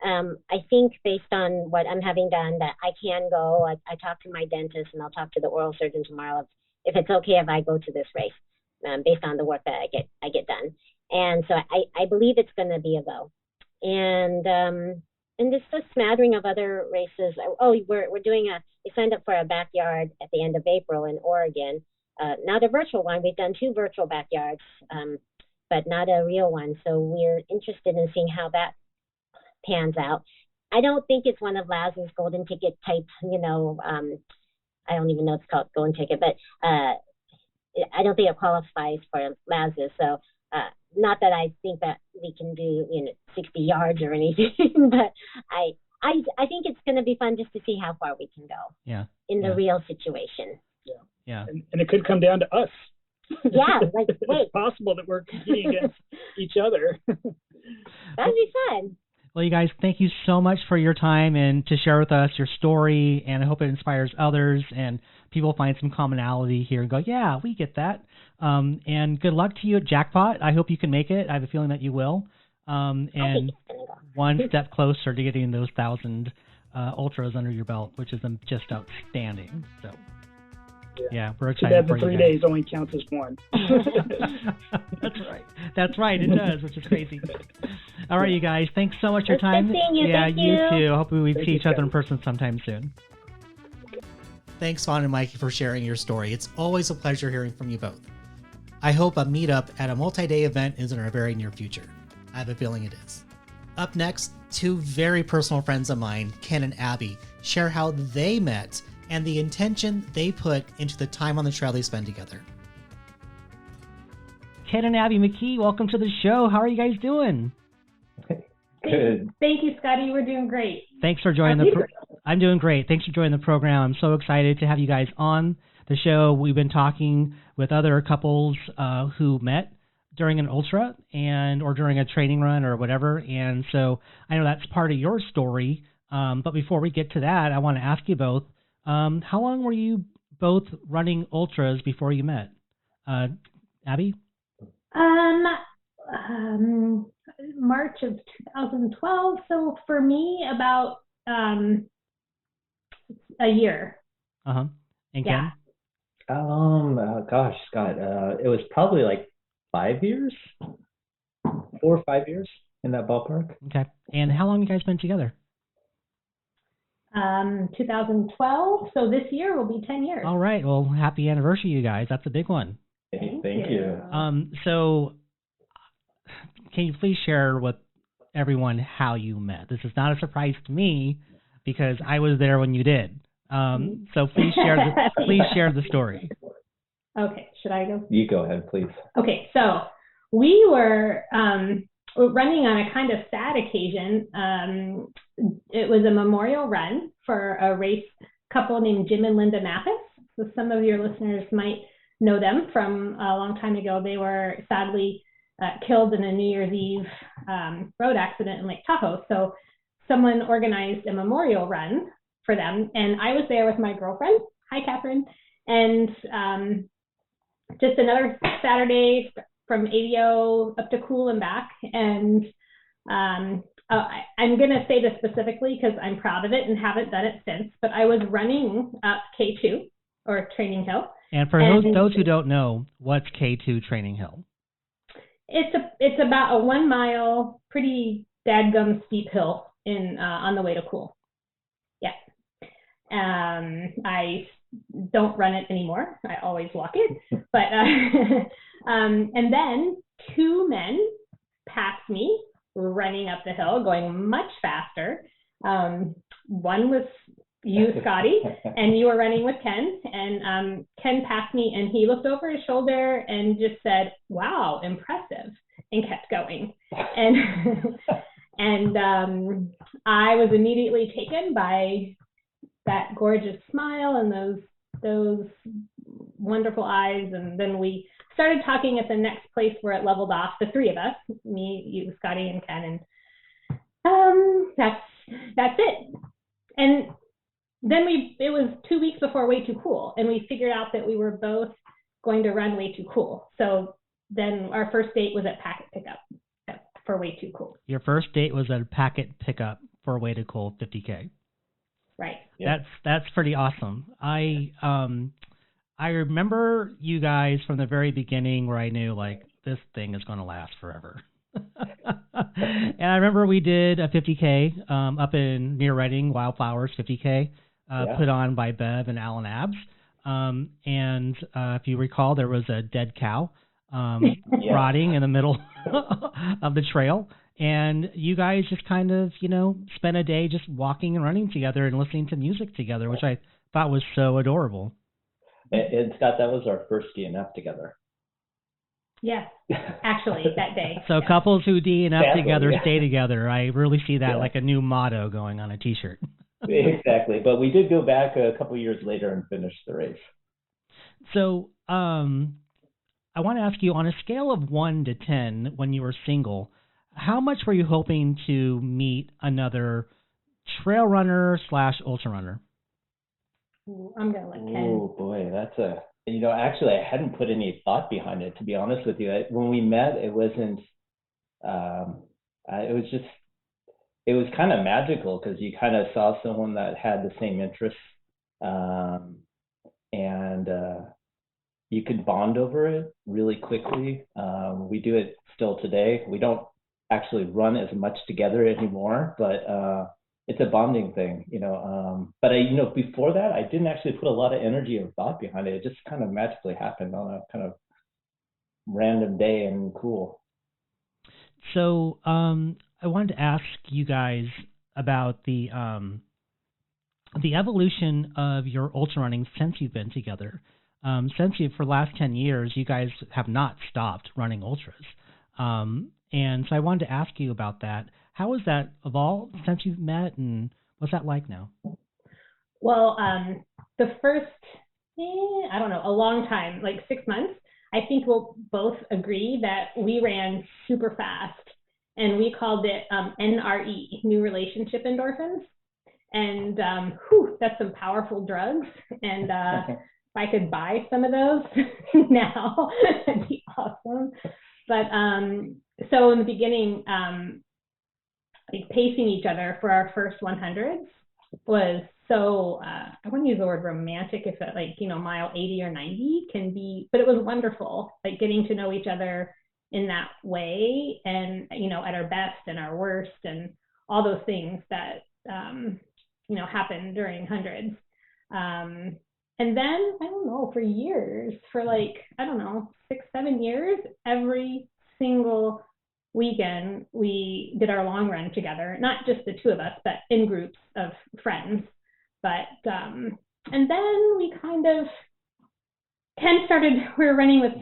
S6: I think based on what I'm having done that I can go. I talked to my dentist, and I'll talk to the oral surgeon tomorrow if it's okay if I go to this race, based on the work that I get done. And so I believe it's going to be a go. And just a smattering of other races. We signed up for a backyard at the end of April in Oregon. Not a virtual one. We've done 2 virtual backyards, but not a real one. So we're interested in seeing how that pans out. I don't think it's one of Laz's golden ticket type, I don't even know if it's called golden ticket, but I don't think it qualifies for Laz's. So not that I think that we can do 60 yards or anything, but I think it's going to be fun just to see how far we can go.
S3: Yeah.
S6: In the real situation.
S3: Yeah.
S7: And it could come down to us.
S6: Yeah, wait.
S7: It's possible that we're competing against each other.
S6: That'd be fun.
S3: Well, you guys, thank you so much for your time and to share with us your story, and I hope it inspires others and people find some commonality here and go, yeah, we get that. And good luck to you at Jackpot. I hope you can make it. I have a feeling that you will. And one step closer to getting those 1,000 ultras under your belt, which is just outstanding. So. Yeah, we're excited for you.
S7: 3 days only counts as 1.
S3: That's right. It does, which is crazy. All right, you guys. Thanks so much for your time.
S6: Good seeing you.
S3: Yeah,
S6: Thank
S3: you too. Hopefully we see each other in person sometime soon.
S2: Thanks, Vaughn and Mikey, for sharing your story. It's always a pleasure hearing from you both. I hope a meetup at a multi-day event is in our very near future. I have a feeling it is. Up next, two very personal friends of mine, Ken and Abby, share how they met and the intention they put into the time on the trail they spend together.
S3: Ken and Abby McKee, welcome to the show. How are you guys doing?
S8: Good. Thank you, Scotty. We're doing great.
S3: Thanks for joining I'm doing great. Thanks for joining the program. I'm so excited to have you guys on the show. We've been talking with other couples who met during an ultra or during a training run or whatever. And so I know that's part of your story. But before we get to that, I want to ask you both, how long were you both running ultras before you met? Abby?
S8: March of 2012. So for me, about a year.
S3: And Ken?
S9: Gosh, Scott, it was probably like 5 years, 4 or 5 years in that ballpark.
S3: Okay. And how long have you guys been together?
S8: 2012. So this year will be 10 years.
S3: All right. Well, happy anniversary, you guys. That's a big one.
S9: Thank you.
S3: So can you please share with everyone how you met? This is not a surprise to me because I was there when you did. So please share the story.
S8: Okay, should I go?
S9: You go ahead, please.
S8: Okay, so we were running on a kind of sad occasion. It was a memorial run for a race couple named Jim and Linda Mathis. So some of your listeners might know them from a long time ago. They were sadly killed in a New Year's Eve road accident in Lake Tahoe. So someone organized a memorial run for them, and I was there with my girlfriend. Hi, Catherine. And just another Saturday from ADO up to Cool and back. And I'm going to say this specifically because I'm proud of it and haven't done it since, but I was running up K2 or Training Hill.
S3: And for those who don't know, what's K2 Training Hill?
S8: It's about a 1 mile, pretty dadgum steep hill on the way to Cool. Yeah. I don't run it anymore. I always walk it. But and then two men passed me running up the hill, going much faster. One was you, Scotty, and you were running with Ken. And Ken passed me, and he looked over his shoulder and just said, "Wow, impressive," and kept going. And I was immediately taken by that gorgeous smile and those wonderful eyes. And then we started talking at the next place where it leveled off, the three of us, me, you, Scotty, and Ken. And that's it. And then it was 2 weeks before Way Too Cool, and we figured out that we were both going to run Way Too Cool. So then our first date was at Packet Pickup for Way Too Cool.
S3: Your first date was at Packet Pickup for Way Too Cool 50K.
S8: Right.
S3: That's pretty awesome. I remember you guys from the very beginning where I knew like this thing is going to last forever. And I remember we did a 50K up in near Reading, Wildflowers 50K, put on by Bev and Alan Abbs. And if you recall, there was a dead cow rotting in the middle of the trail. And you guys just kind of, spent a day just walking and running together and listening to music together, which I thought was so adorable.
S9: And Scott, that was our first DNF together.
S8: Yes, actually, that day.
S3: So
S8: yes.
S3: Couples who DNF together stay together. I really see that like a new motto going on a T-shirt.
S9: Exactly. But we did go back a couple years later and finish the race.
S3: So I want to ask you, on a scale of 1 to 10, when you were single, how much were you hoping to meet another trail runner / ultra runner?
S8: I'm going to let Ken.
S9: Oh, boy, that's actually, I hadn't put any thought behind it, to be honest with you. When we met, it wasn't, it was kind of magical because you kind of saw someone that had the same interests, and you could bond over it really quickly. We do it still today. We don't actually run as much together anymore, but it's a bonding thing, But before that, I didn't actually put a lot of energy or thought behind it. It just kind of magically happened on a kind of random day and cool.
S3: So I wanted to ask you guys about the evolution of your ultra running since you've been together. For the last 10 years, you guys have not stopped running ultras. And so I wanted to ask you about that. How has that evolved since you've met, and what's that like now?
S8: Well, the first, I don't know, a long time, like 6 months, I think we'll both agree that we ran super fast, and we called it NRE, new relationship endorphins. And that's some powerful drugs. And if I could buy some of those now, that'd be awesome. But so in the beginning, like pacing each other for our first 100s was so, I wouldn't use the word romantic if it like, mile 80 or 90 can be, but it was wonderful, like getting to know each other in that way and, at our best and our worst and all those things that, happen during hundreds. And then, I don't know, for years, for like, 6-7 years, every single weekend we did our long run together, not just the two of us, but in groups of friends. But, and then we Ken started, we were running with,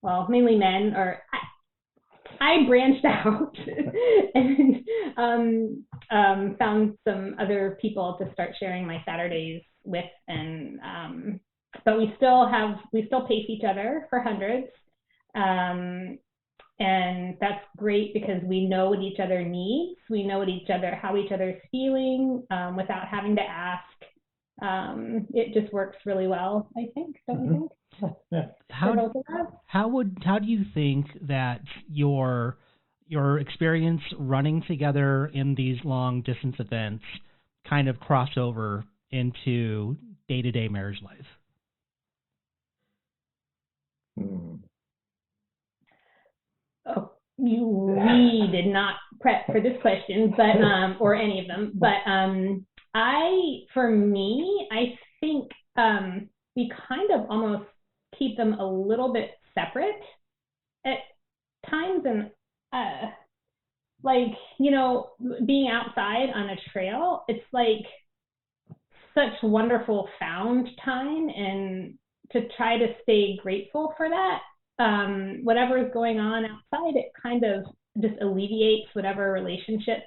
S8: well, mainly men, or I branched out and found some other people to start sharing my Saturdays with, and but we still pace each other for hundreds, and that's great because we know what each other needs, we know how each other's feeling without having to ask. It just works really well, I think. Don't you think?
S9: Yeah.
S3: How do you think that your experience running together in these long distance events kind of cross over into day-to-day marriage life?
S8: Oh, we did not prep for this question, but or any of them. But for me, I think we kind of almost keep them a little bit separate at times, and being outside on a trail, it's like such wonderful found time, and to try to stay grateful for that. Whatever is going on outside, it kind of just alleviates whatever relationship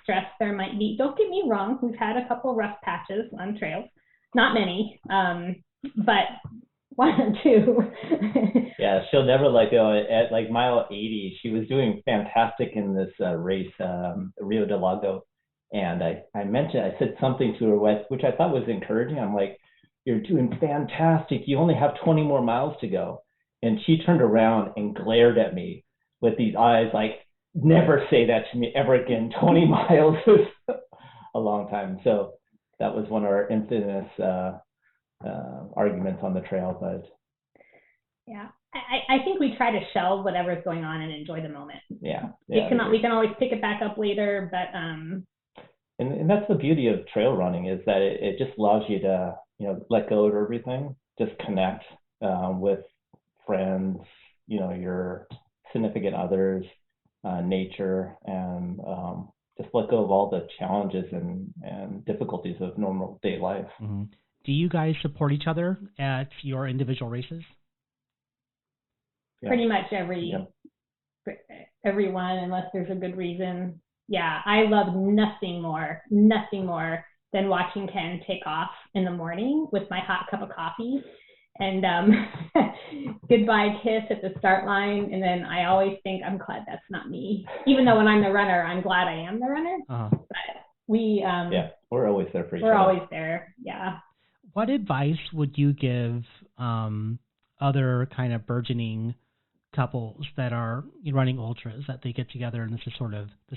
S8: stress there might be. Don't get me wrong, we've had a couple rough patches on trails, not many, but one or two.
S9: Yeah, she'll never let go. At like mile 80, she was doing fantastic in this race, Rio de Lago. And I said something to her, which I thought was encouraging. I'm like, you're doing fantastic. You only have 20 more miles to go. And she turned around and glared at me with these eyes like, never say that to me ever again. 20 miles is a long time. So that was one of our infamous arguments on the trail. But
S8: yeah, I think we try to shelve whatever's going on and enjoy the moment.
S9: Yeah,
S8: we can always pick it back up later, but
S9: and that's the beauty of trail running, is that it just allows you to let go of everything, just connect with friends, your significant others, nature, and just let go of all the challenges and difficulties of normal day life.
S3: Mm-hmm. Do you guys support each other at your individual races?
S8: Yeah. Pretty much everyone, unless there's a good reason. Yeah, I love nothing more than watching Ken take off in the morning with my hot cup of coffee and goodbye kiss at the start line. And then I always think, I'm glad that's not me. Even though when I'm the runner, I'm glad I am the runner. Uh-huh. But
S9: we're always there for each other.
S8: We're always there, yeah.
S3: What advice would you give other kind of burgeoning couples that are running ultras, that they get together and this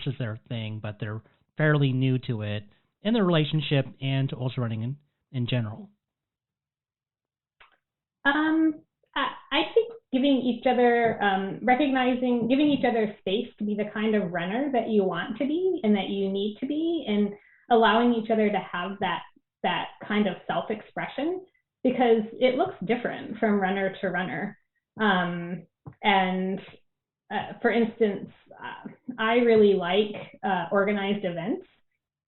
S3: is their thing, but they're fairly new to it in their relationship and to ultra running in general?
S8: I think giving each other, giving each other space to be the kind of runner that you want to be and that you need to be, and allowing each other to have that kind of self-expression, because it looks different from runner to runner. And for instance, I really like organized events.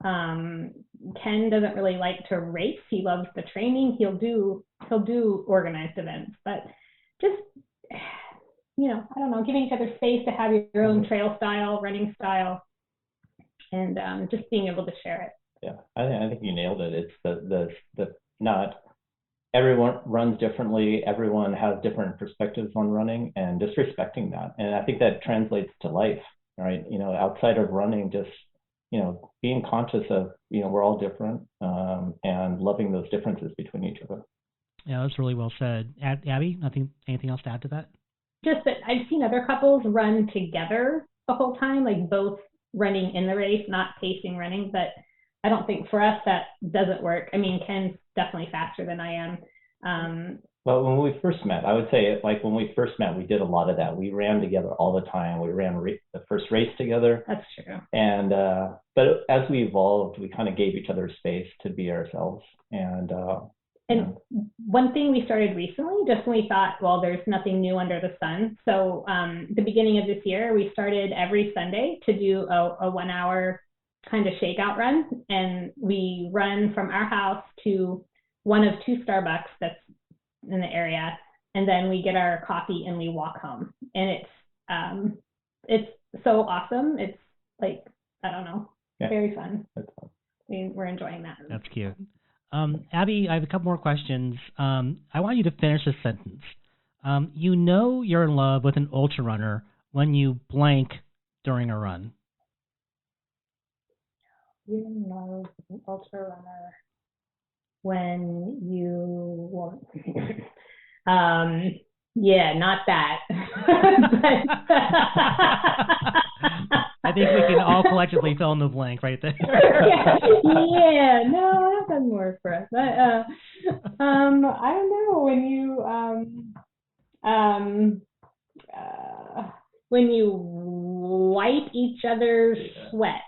S8: Ken doesn't really like to race. He loves the training. He'll do organized events, but just, I don't know, giving each other space to have your own trail style, running style, and just being able to share it.
S9: Yeah, I think you nailed it. It's the not everyone runs differently. Everyone has different perspectives on running, and just respecting that. And I think that translates to life, right? Outside of running, just being conscious of we're all different, and loving those differences between each other.
S3: Yeah, that's really well said. Abby, anything else to add to that?
S8: Just that I've seen other couples run together the whole time, like both running in the race, not pacing running, but I don't think for us that doesn't work. I mean, Ken's definitely faster than I am.
S9: Well, when we first met, I would say when we first met, we did a lot of that. We ran together all the time. We ran the first race together.
S8: That's true.
S9: And but as we evolved, we kind of gave each other space to be ourselves. And
S8: one thing we started recently, just when we thought, well, there's nothing new under the sun. So the beginning of this year, we started every Sunday to do a 1 hour kind of shakeout run. And we run from our house to one of 2 Starbucks that's in the area. And then we get our coffee and we walk home. And it's so awesome. It's like, I don't know, very fun. We're enjoying that.
S3: That's cute. Abby, I have a couple more questions. I want you to finish this sentence. You're in love with an Ultrarunner when you blank during a run.
S8: You're in love with an Ultrarunner when you want. Yeah, not that.
S3: I think we can all collectively fill in the blank right there.
S8: Yeah, no, that doesn't work for us. But, I don't know, when you wipe each other's sweat,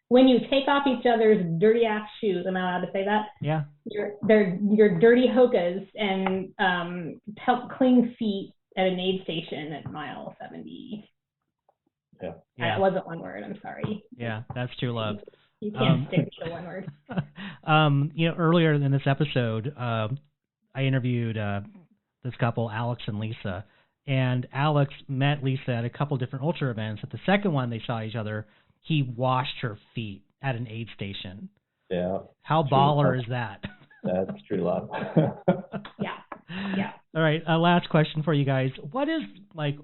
S8: when you take off each other's dirty ass shoes, am I allowed to say that?
S3: Yeah.
S8: Your dirty hokas and help clean feet at an aid station at mile 70.
S9: Yeah.
S8: That wasn't one word. I'm sorry.
S3: Yeah, that's true love.
S8: You can't stick to one word.
S3: Earlier in this episode, I interviewed this couple, Alex and Lisa, and Alex met Lisa at a couple different ultra events. At the second one they saw each other, he washed her feet at an aid station.
S9: Yeah.
S3: How baller is that?
S9: That's true love.
S8: Yeah.
S3: All right. Last question for you guys. What is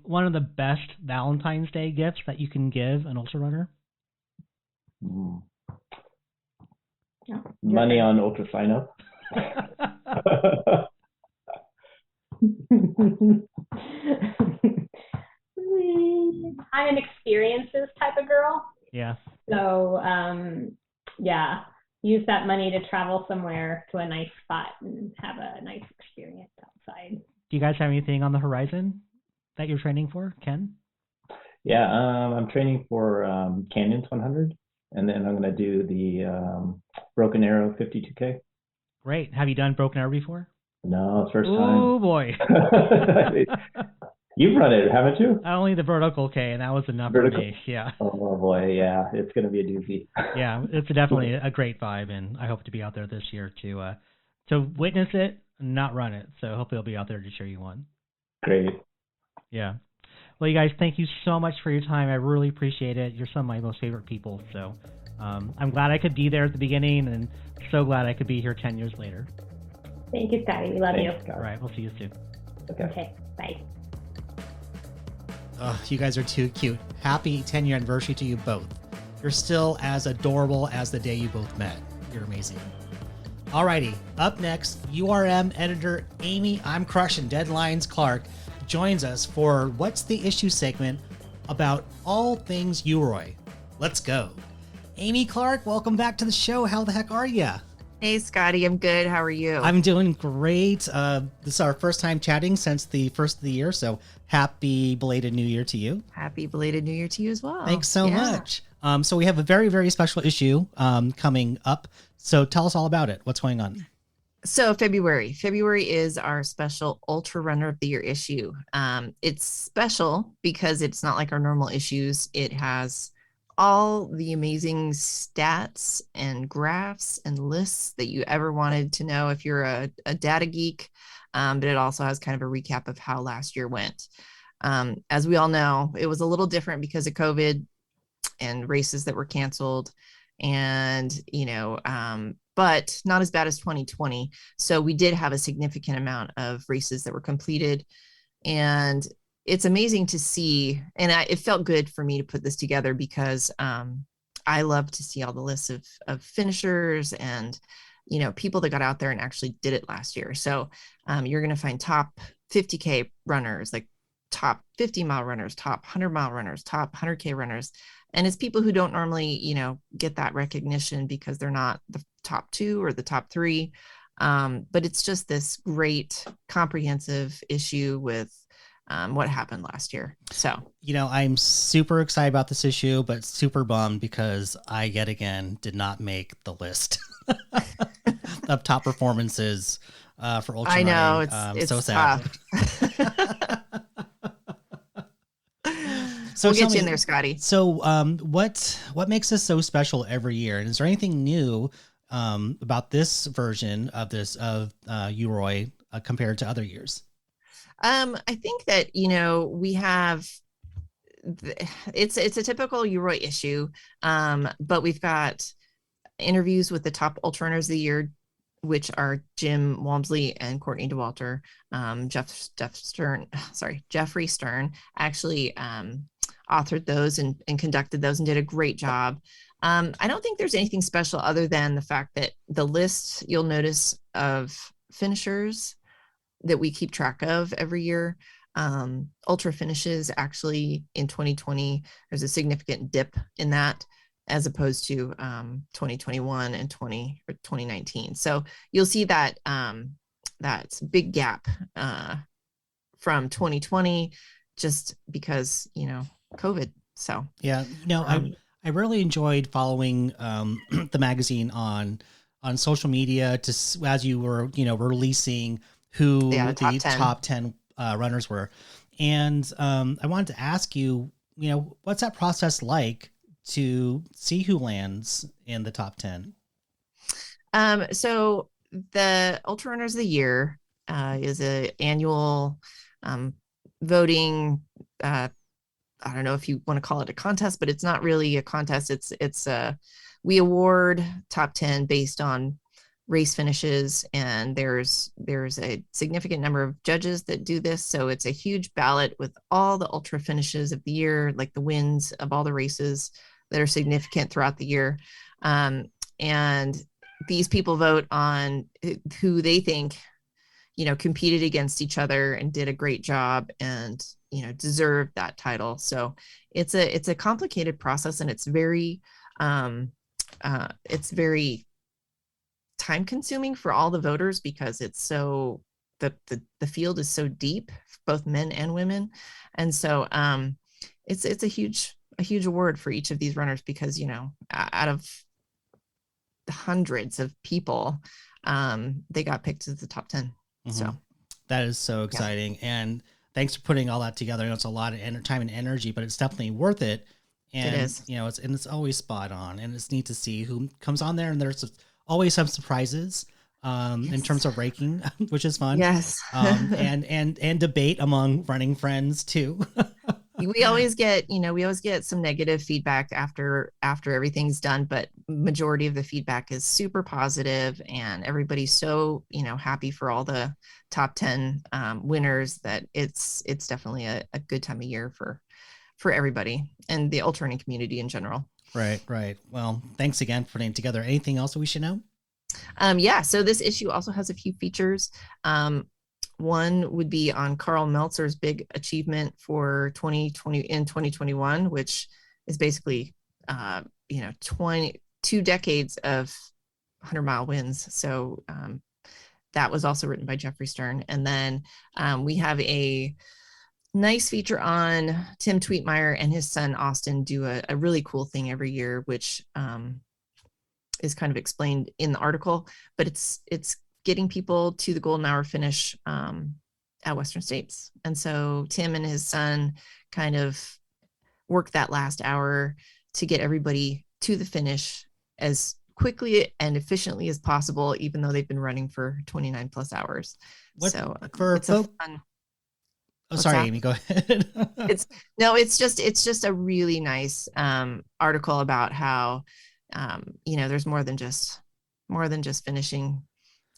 S3: one of the best Valentine's Day gifts that you can give an Ultrarunner?
S9: Money on Ultra sign up.
S8: I'm an experiences type of girl.
S3: Yeah.
S8: So, use that money to travel somewhere to a nice spot and have a nice experience outside.
S3: Do you guys have anything on the horizon that you're training for, Ken?
S9: Yeah, I'm training for Canyons 100, and then I'm going to do the Broken Arrow 52K.
S3: Great. Have you done Broken Arrow before?
S9: No, it's first time.
S3: Oh, boy.
S9: You've run it, haven't you?
S3: Only the vertical K, and that was enough for me. Yeah.
S9: Oh, boy, yeah. It's going to be a doozy.
S3: Yeah, it's definitely a great vibe, and I hope to be out there this year to witness it, not run it. So hopefully I'll be out there to cheer you on.
S9: Great.
S3: Yeah. Well, you guys, thank you so much for your time. I really appreciate it. You're some of my most favorite people. So I'm glad I could be there at the beginning, and so glad I could be here 10 years later.
S8: Thank you, Scotty. We love you.
S3: All right. We'll see you soon.
S8: Okay. Bye.
S2: Oh, you guys are too cute. Happy 10-year anniversary to you both. You're still as adorable as the day you both met. You're amazing. Alrighty, up next, URM editor Amy I'm Crushing Deadlines Clark joins us for What's the Issue segment about all things UROY. Let's go. Amy Clark, welcome back to the show. How the heck are you?
S10: Hey, Scotty. I'm good. How are you?
S2: I'm doing great. This is our first time chatting since the first of the year, so happy belated New Year to you.
S10: Happy belated New Year to you as well.
S2: Thanks so much. So we have a very, very special issue coming up. So tell us all about it. What's going on?
S10: So February is our special Ultra Runner of the Year issue. It's special because it's not like our normal issues. It has all the amazing stats and graphs and lists that you ever wanted to know if you're a data geek. But it also has kind of a recap of how last year went. As we all know, it was a little different because of COVID and races that were canceled, and but not as bad as 2020. So we did have a significant amount of races that were completed, and it's amazing to see. And it felt good for me to put this together because I love to see all the lists of finishers and people that got out there and actually did it last year. So you're going to find top 50K runners, like top 50-mile runners, top 100-mile runners, top 100K runners. And it's people who don't normally, get that recognition because they're not the top 2 or the top 3. But it's just this great comprehensive issue with what happened last year. So,
S2: I'm super excited about this issue, but super bummed because I yet again did not make the list of top performances for UltraRunning.
S10: I know, it's
S2: so sad.
S10: Tough.
S2: So
S10: we'll get you in there, Scotty.
S2: So what makes this so special every year? And is there anything new about this version of UROY compared to other years?
S10: I think that, we have, it's a typical UROY issue, but we've got interviews with the top Ultrarunners of the year, which are Jim Walmsley and Courtney DeWalter. Jeffrey Stern actually authored those and conducted those and did a great job. I don't think there's anything special other than the fact that the list you'll notice of finishers that we keep track of every year. Ultra finishes actually in 2020, there's a significant dip in that as opposed to 2021 and 2019. So you'll see that that big gap from 2020 just because, COVID. So
S2: yeah, I really enjoyed following the magazine on social media as you were, releasing who the top 10 runners were. And I wanted to ask you, what's that process like to see who lands in the top 10?
S10: So the Ultrarunners of the Year is an annual voting. I don't know if you want to call it a contest, but it's not really a contest. It's we award top 10 based on race finishes, and there's a significant number of judges that do this. So it's a huge ballot with all the ultra finishes of the year, like the wins of all the races that are significant throughout the year. And these people vote on who they think, competed against each other and did a great job and, deserved that title. So it's a complicated process, and it's very time consuming for all the voters because it's so the field is so deep, both men and women. And so it's a huge award for each of these runners because, out of the hundreds of people, they got picked as the top 10. Mm-hmm. So
S2: that is so exciting. Yeah. And thanks for putting all that together. It's a lot of time and energy, but it's definitely worth it. And
S10: it is.
S2: It's always spot on, and it's neat to see who comes on there. And there's always some surprises in terms of ranking, which is fun.
S10: Yes.
S2: and debate among running friends too.
S10: we always get some negative feedback after everything's done, but majority of the feedback is super positive, and everybody's so, happy for all the top 10 winners that it's definitely a good time of year for everybody and the ultrarunning community in general.
S2: Right. Well, thanks again for putting it together. Anything else that we should know?
S10: So this issue also has a few features. One would be on Carl Meltzer's big achievement for 2021, which is basically, 22 decades of 100-mile wins. So that was also written by Jeffrey Stern. And then we have a nice feature on Tim Tweetmeyer and his son Austin do a really cool thing every year, which is kind of explained in the article, but it's getting people to the golden hour finish at Western States. And so Tim and his son kind of worked that last hour to get everybody to the finish as quickly and efficiently as possible, even though they've been running for 29 plus hours. It's fun.
S2: Oh, sorry, Amy, go ahead.
S10: It's just a really nice article about how, there's more than just finishing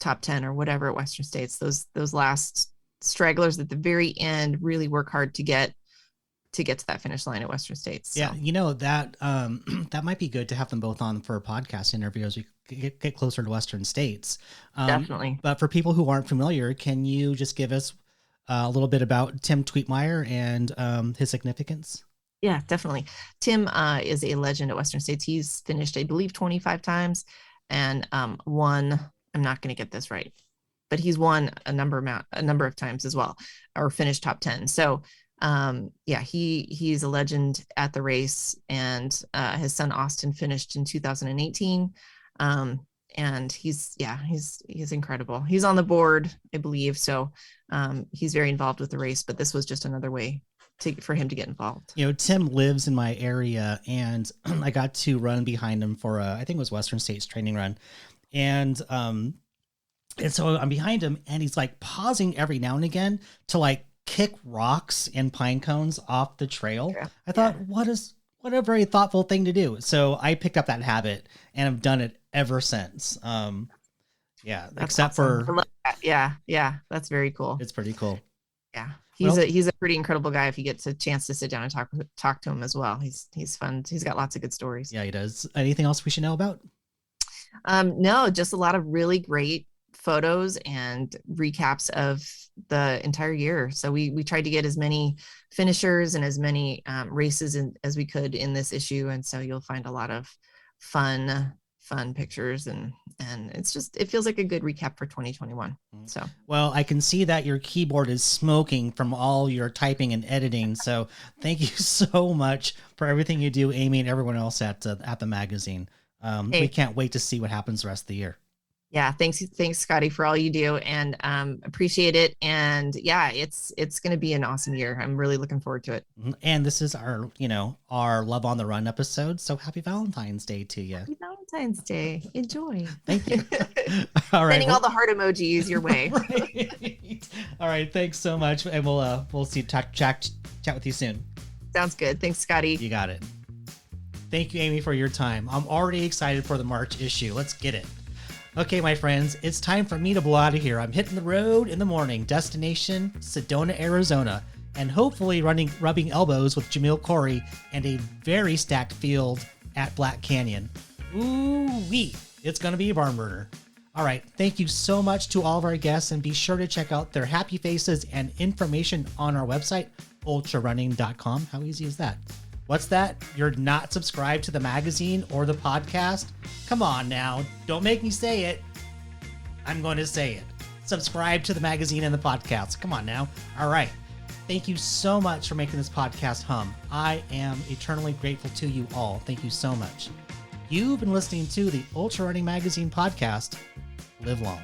S10: top 10 or whatever at Western States. Those last stragglers at the very end really work hard to get to that finish line at Western States. So.
S2: Yeah, that might be good to have them both on for a podcast interview as we get closer to Western States.
S10: Definitely.
S2: But for people who aren't familiar, can you just give us a little bit about Tim Tweetmeyer and his significance?
S10: Yeah, definitely. Tim is a legend at Western States. He's finished, I believe, 25 times and won. I'm not going to get this right, but he's won a number of times as well, or finished top 10. So he's a legend at the race, and his son Austin finished in 2018. And he's incredible. He's on the board, I believe. So he's very involved with the race, but this was just another way for him to get involved.
S2: Tim lives in my area, and I got to run behind him for I think it was Western States training run. And so I'm behind him, and he's like pausing every now and again to like kick rocks and pine cones off the trail. Yeah. I thought, what a very thoughtful thing to do. So I picked up that habit and have done it ever since.
S10: That's
S2: except
S10: awesome.
S2: for
S10: I love that. Yeah, that's very cool.
S2: It's pretty cool.
S10: Yeah, he's a pretty incredible guy. If you get a chance to sit down and talk to him as well, he's fun. He's got lots of good stories.
S2: Yeah, he does. Anything else we should know about?
S10: No, just a lot of really great photos and recaps of the entire year. So we tried to get as many finishers and as many races as we could in this issue, and so you'll find a lot of fun pictures, and it feels like a good recap for 2021. So
S2: well, I can see that your keyboard is smoking from all your typing and editing, so thank you so much for everything you do, Amy, and everyone else at the magazine. We can't wait to see what happens the rest of the year.
S10: Yeah, thanks Scotty, for all you do, and appreciate it. And yeah, it's going to be an awesome year. I'm really looking forward to it.
S2: And this is our Love on the Run episode. So happy Valentine's Day to you.
S10: Happy Valentine's Day. Enjoy.
S2: Thank you. All right.
S10: Sending all the heart emojis your way.
S2: Right. All right. Thanks so much. And we'll see, chat with you soon.
S10: Sounds good. Thanks, Scotty.
S2: You got it. Thank you, Amy, for your time. I'm already excited for the March issue. Let's get it. Okay, my friends, it's time for me to blow out of here. I'm hitting the road in the morning, destination Sedona, Arizona, and hopefully rubbing elbows with Jamil Corey and a very stacked field at Black Canyon. Ooh-wee, it's going to be a barn burner. All right, thank you so much to all of our guests, and be sure to check out their happy faces and information on our website, ultrarunning.com. How easy is that? What's that? You're not subscribed to the magazine or the podcast? Come on now. Don't make me say it. I'm going to say it. Subscribe to the magazine and the podcast. Come on now. All right. Thank you so much for making this podcast hum. I am eternally grateful to you all. Thank you so much. You've been listening to the UltraRunning Magazine podcast. Live long.